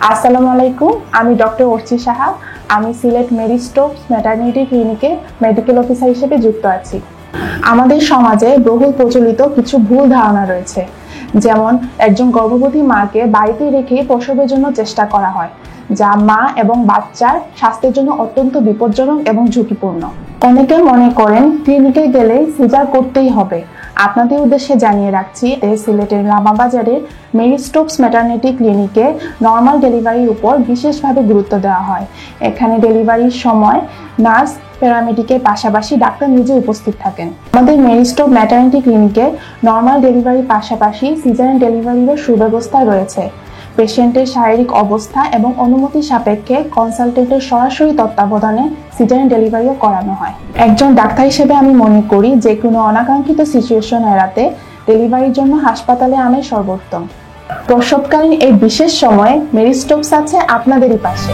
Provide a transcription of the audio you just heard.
আসসালামু আলাইকুম, আমি ডক্টর অর্চি সাহা। আমি সিলেট মেরি স্টোকস ম্যাটারনিটি ক্লিনিকে মেডিকেল অফিসার হিসেবে যুক্ত আছি। আমাদের সমাজে বহুল প্রচলিত কিছু ভুল ধারণা রয়েছে, যেমন একজন গর্ভবতী মাকে বাড়িতে রেখে প্রসবের জন্য চেষ্টা করা হয়, যা মা এবং বাচ্চার স্বাস্থ্যের জন্য অত্যন্ত বিপজ্জনক এবং ঝুঁকিপূর্ণ। অনেকে মনে করেন ক্লিনিকে গেলে সিজার করতেই হবে। আপনাদের উদ্দেশ্যে জানিয়ে রাখছি, সিলেটের লামাবাজারের মেরি স্টোকস ম্যাটারনিটি ক্লিনিকে নর্মাল ডেলিভারির উপর বিশেষভাবে গুরুত্ব দেওয়া হয়। এখানে ডেলিভারির সময় নার্স, প্যারামেডিকের পাশাপাশি ডাক্তার নিজে উপস্থিত থাকেন। আমাদের মেরি স্টোকস ম্যাটারনিটি ক্লিনিকে নর্মাল ডেলিভারির পাশাপাশি সিজারিয়ান ডেলিভারিরও সুব্যবস্থা রয়েছে। পেশেন্টের শারীরিক অবস্থা এবং অনুমতি সাপেক্ষে কনসালটেন্টের সরাসরি তত্ত্বাবধানে সিজারিয়ান ডেলিভারিও করানো হয়। একজন ডাক্তার হিসেবে আমি মনে করি যে কোনো অনাকাঙ্ক্ষিত সিচুয়েশন এড়াতে ডেলিভারির জন্য হাসপাতালে আনাই সর্বোত্তম। প্রসবকালীন এই বিশেষ সময়ে মেরি স্টোকস আছে আপনাদেরই পাশে।